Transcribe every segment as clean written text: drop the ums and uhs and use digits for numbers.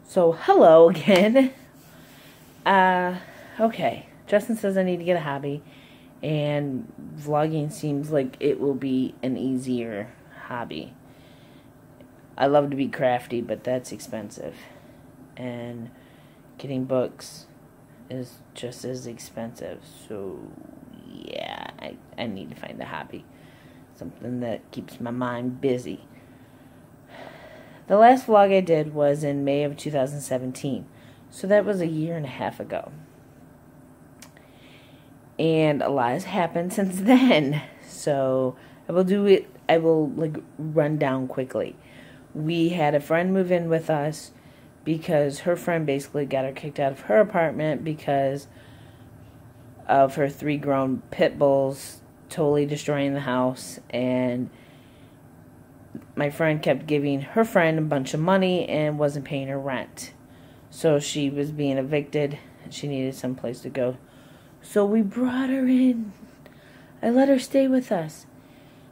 So, hello again. Okay. Justin says I need to get a hobby, and vlogging seems like it will be an easier hobby. I love to be crafty, but that's expensive. And getting books is just as expensive. So, yeah, I need to find a hobby. Something that keeps my mind busy. The last vlog I did was in May of 2017. So that was a year and a half ago. And a lot has happened since then. So I will run down quickly. We had a friend move in with us because her friend basically got her kicked out of her apartment because of her 3 grown pit bulls totally destroying the house, and my friend kept giving her friend a bunch of money and wasn't paying her rent. So she was being evicted and she needed some place to go. So we brought her in. I let her stay with us.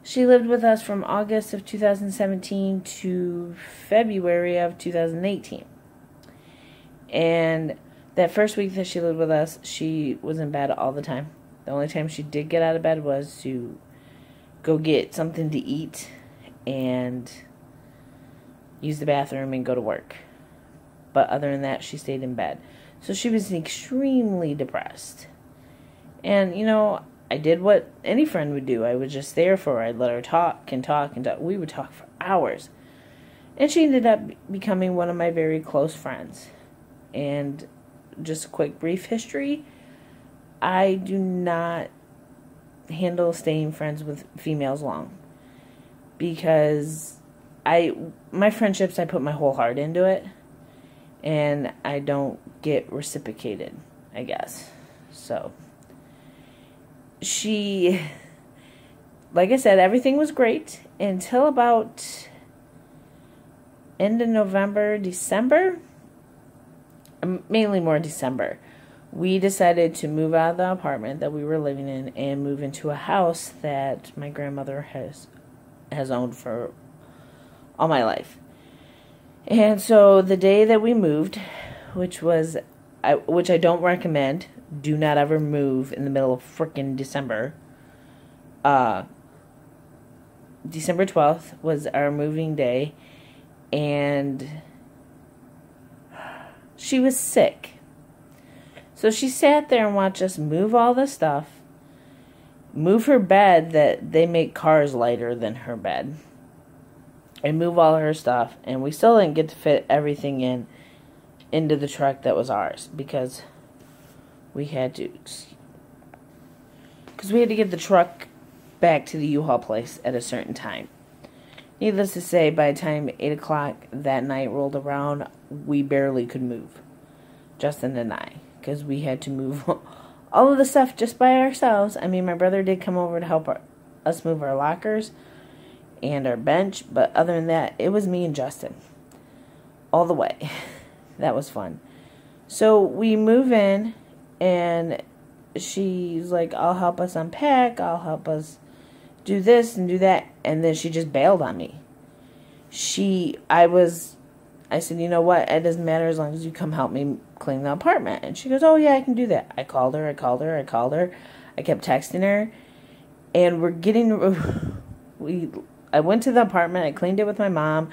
She lived with us from August of 2017 to February of 2018. And that first week that she lived with us, she was in bed all the time. The only time she did get out of bed was to go get something to eat and use the bathroom and go to work. But other than that, she stayed in bed. So she was extremely depressed. And, you know, I did what any friend would do. I was just there for her. I'd let her talk and talk and talk. We would talk for hours. And she ended up becoming one of my very close friends. And just a quick brief history. I do not handle staying friends with females long. Because my friendships, I put my whole heart into it. And I don't get reciprocated, I guess. So, like I said, everything was great until about end of November, December. Mainly more December. We decided to move out of the apartment that we were living in and move into a house that my grandmother has owned for all my life. And so the day that we moved, which I don't recommend, do not ever move in the middle of frickin' December. December 12th was our moving day, and she was sick. So she sat there and watched us move all the stuff, move her bed that they make cars lighter than her bed, and move all her stuff, and we still didn't get to fit everything into the truck that was ours because we had to get the truck back to the U-Haul place at a certain time. Needless to say, by the time 8 o'clock that night rolled around, we barely could move, Justin and I, because we had to move all of the stuff just by ourselves. I mean, my brother did come over to help us move our lockers and our bench, but other than that, it was me and Justin all the way. That was fun. So we move in, and she's like, I'll help us unpack, I'll help us do this and do that, and then she just bailed on me. I said, you know what, it doesn't matter as long as you come help me clean the apartment. And she goes, oh yeah, I can do that. I called her. I kept texting her, and I went to the apartment, I cleaned it with my mom.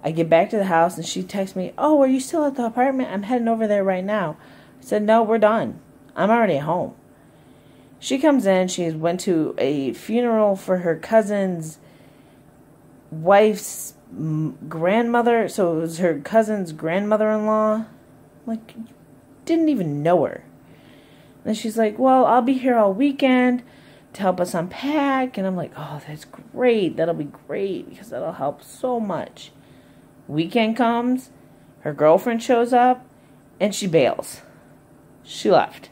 I get back to the house, and she texts me, oh, are you still at the apartment? I'm heading over there right now. I said, no, we're done. I'm already at home. She comes in, she went to a funeral for her cousin's wife's grandmother, so it was her cousin's grandmother-in-law. Like, didn't even know her. And she's like, well, I'll be here all weekend to help us unpack. And I'm like, oh, that's great. That'll be great because that'll help so much. Weekend comes, her girlfriend shows up, and she bails. She left.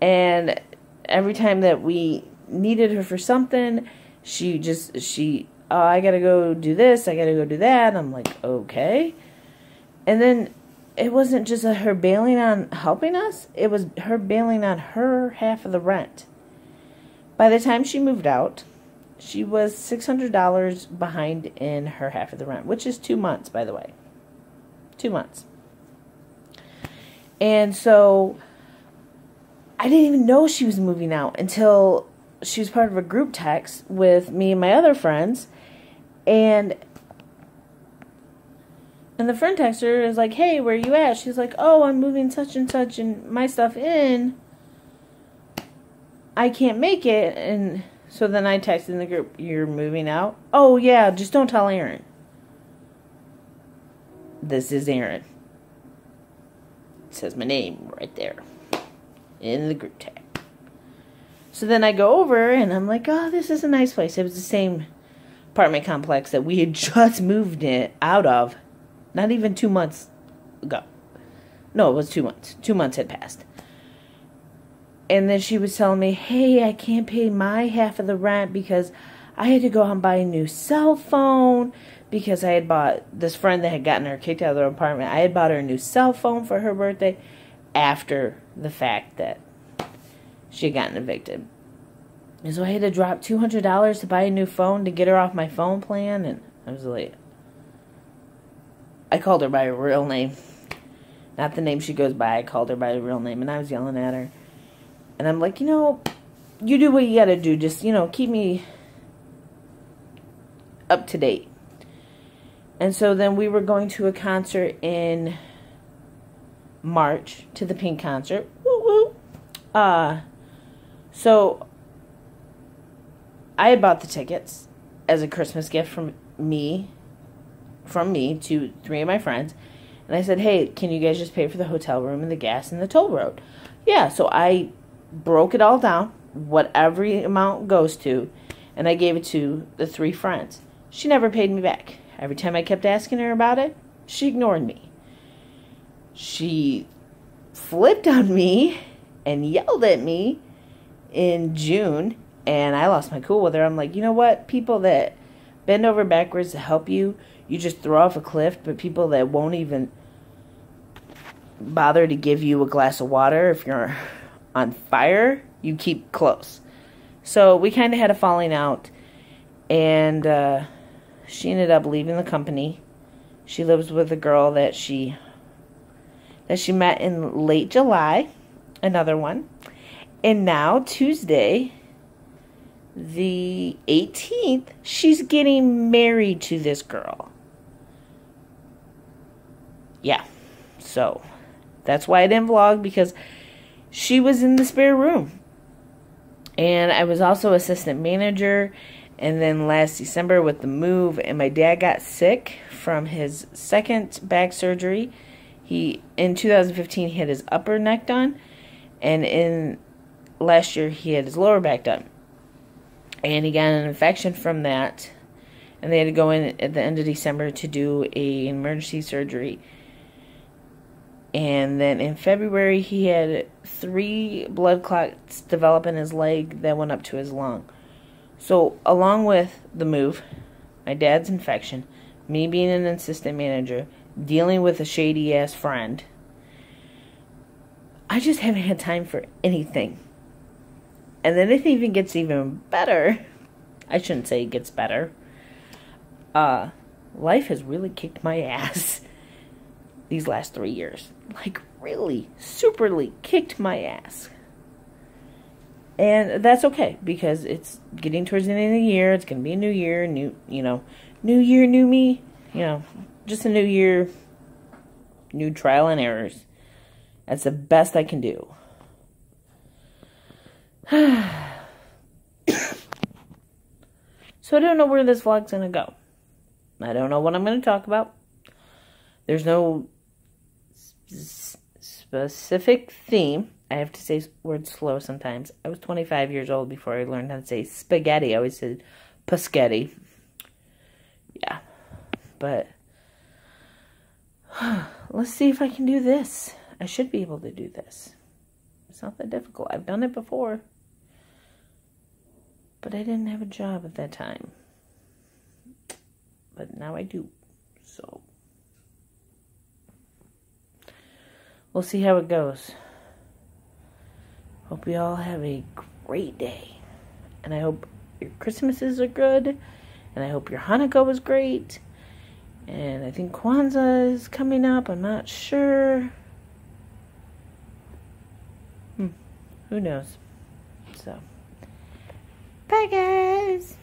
And every time that we needed her for something, oh, I gotta go do this, I gotta go do that. I'm like, okay. And then it wasn't just her bailing on helping us, it was her bailing on her half of the rent. By the time she moved out, she was $600 behind in her half of the rent, which is 2 months, by the way. 2 months. And so I didn't even know she was moving out until she was part of a group text with me and my other friends. And the friend texter is like, hey, where are you at? She's like, oh, I'm moving such and such and my stuff in. I can't make it. And so then I texted in the group, you're moving out? Oh, yeah, just don't tell Aaron. This is Aaron. It says my name right there in the group tag. So then I go over and I'm like, oh, this is a nice place. It was the same apartment complex that we had just moved it out of not even 2 months ago. No, it was 2 months. 2 months had passed. And then she was telling me, hey, I can't pay my half of the rent because I had to go out and buy a new cell phone because I had bought, this friend that had gotten her kicked out of their apartment, I had bought her a new cell phone for her birthday after the fact that she had gotten evicted. And so I had to drop $200 to buy a new phone to get her off my phone plan. And I was like, I called her by her real name. Not the name she goes by. I called her by her real name. And I was yelling at her. And I'm like, you do what you got to do. Just, keep me up to date. And so then we were going to a concert in March, to the Pink concert. Woo woo. So I had bought the tickets as a Christmas gift from me to 3 of my friends. And I said, hey, can you guys just pay for the hotel room and the gas and the toll road? Yeah, so I broke it all down, what every amount goes to, and I gave it to the 3 friends. She never paid me back. Every time I kept asking her about it, she ignored me. She flipped on me and yelled at me in June, and I lost my cool with her. I'm like, you know what? People that bend over backwards to help you, you just throw off a cliff, but people that won't even bother to give you a glass of water if you're on fire, you keep close. So we kind of had a falling out, and she ended up leaving the company. She lives with a girl that she met in late July, another one. And now, Tuesday, the 18th, she's getting married to this girl. Yeah, so that's why I didn't vlog, because she was in the spare room. And I was also assistant manager. And then last December with the move, and my dad got sick from his second back surgery. In 2015, he had his upper neck done. And in last year, he had his lower back done. And he got an infection from that. And they had to go in at the end of December to do an emergency surgery. And then in February, he had 3 blood clots develop in his leg that went up to his lung. So, along with the move, my dad's infection, me being an assistant manager, dealing with a shady-ass friend, I just haven't had time for anything. And then it even gets even better. I shouldn't say it gets better. Life has really kicked my ass these last 3 years. Like, really, superly kicked my ass. And that's okay, because it's getting towards the end of the year. It's going to be a new year, new year, new me. Just a new year, new trial and errors. That's the best I can do. So I don't know where this vlog's going to go. I don't know what I'm going to talk about. There's no specific theme. I have to say words slow sometimes. I was 25 years old before I learned how to say spaghetti. I always said paschetti. Yeah. But let's see if I can do this. I should be able to do this. It's not that difficult. I've done it before. But I didn't have a job at that time. But now I do. So we'll see how it goes. Hope you all have a great day. And I hope your Christmases are good. And I hope your Hanukkah was great. And I think Kwanzaa is coming up. I'm not sure. Who knows? So, bye guys!